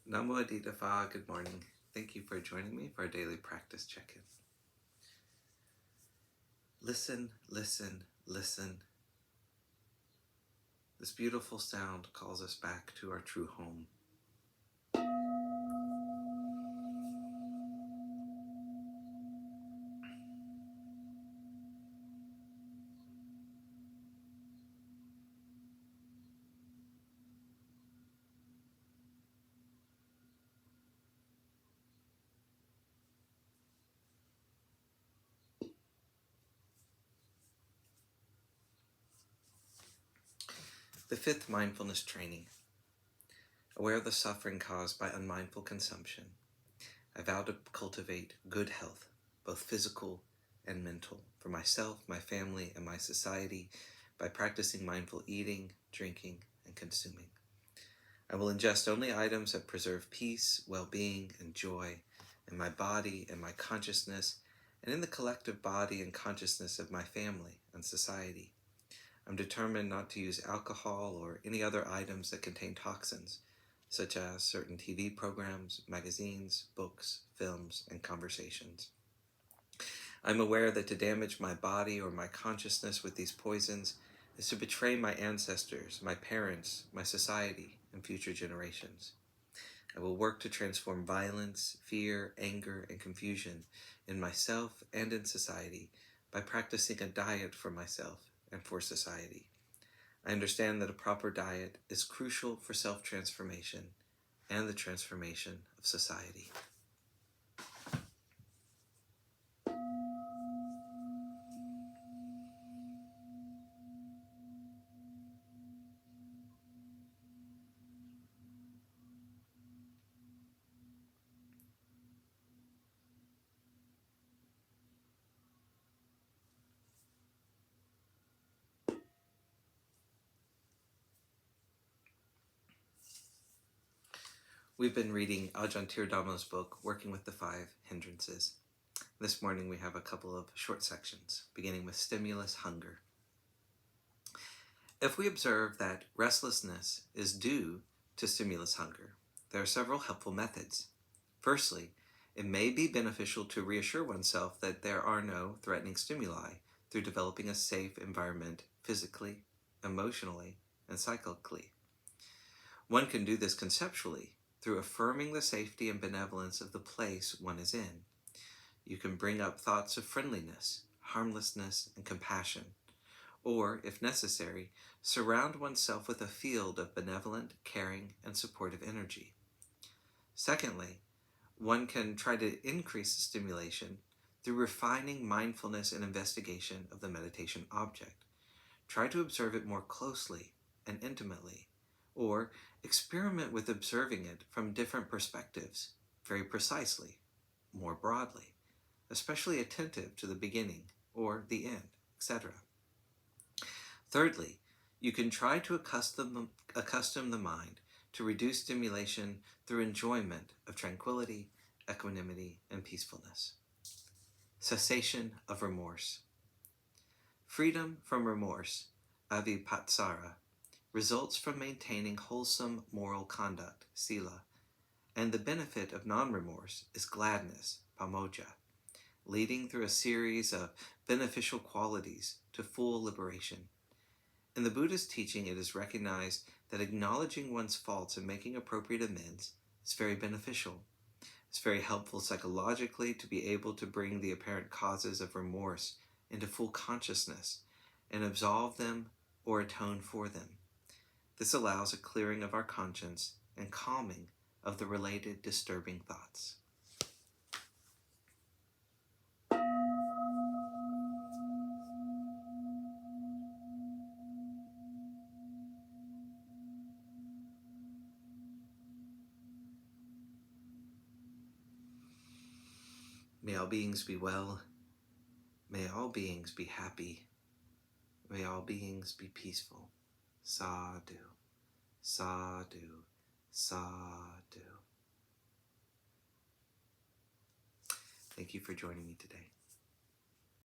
Namo Phat, good morning. Thank you for joining me for our daily practice check-in. Listen, listen, listen. This beautiful sound calls us back to our true home. The fifth mindfulness training. Aware of the suffering caused by unmindful consumption, I vow to cultivate good health, both physical and mental, for myself, my family, and my society by practicing mindful eating, drinking, and consuming. I will ingest only items that preserve peace, well-being, and joy in my body and my consciousness, and in the collective body and consciousness of my family and society. I'm determined not to use alcohol or any other items that contain toxins, such as certain TV programs, magazines, books, films, and conversations. I'm aware that to damage my body or my consciousness with these poisons is to betray my ancestors, my parents, my society, and future generations. I will work to transform violence, fear, anger, and confusion in myself and in society by practicing a diet for myself and for society. I understand that a proper diet is crucial for self-transformation and the transformation of society. We've been reading Ajahn Thiradhammo's book, Working with the Five Hindrances. This morning we have a couple of short sections, beginning with stimulus hunger. If we observe that restlessness is due to stimulus hunger, there are several helpful methods. Firstly, it may be beneficial to reassure oneself that there are no threatening stimuli through developing a safe environment physically, emotionally, and psychically. One can do this conceptually through affirming the safety and benevolence of the place one is in. You can bring up thoughts of friendliness, harmlessness, and compassion, or, if necessary, surround oneself with a field of benevolent, caring, and supportive energy. Secondly, one can try to increase the stimulation through refining mindfulness and investigation of the meditation object. Try to observe it more closely and intimately, or experiment with observing it from different perspectives, very precisely, more broadly, especially attentive to the beginning or the end, etc. Thirdly, you can try to accustom the mind to reduce stimulation through enjoyment of tranquility, equanimity, and peacefulness. Cessation of remorse. Freedom from remorse, avipatsara, results from maintaining wholesome moral conduct, sila, and the benefit of non-remorse is gladness, pamoja, leading through a series of beneficial qualities to full liberation. In the Buddhist teaching, it is recognized that acknowledging one's faults and making appropriate amends is very beneficial. It's very helpful psychologically to be able to bring the apparent causes of remorse into full consciousness and absolve them or atone for them. This allows a clearing of our conscience and calming of the related disturbing thoughts. May all beings be well. May all beings be happy. May all beings be peaceful. Sadhu, sadhu, sadhu. Thank you for joining me today.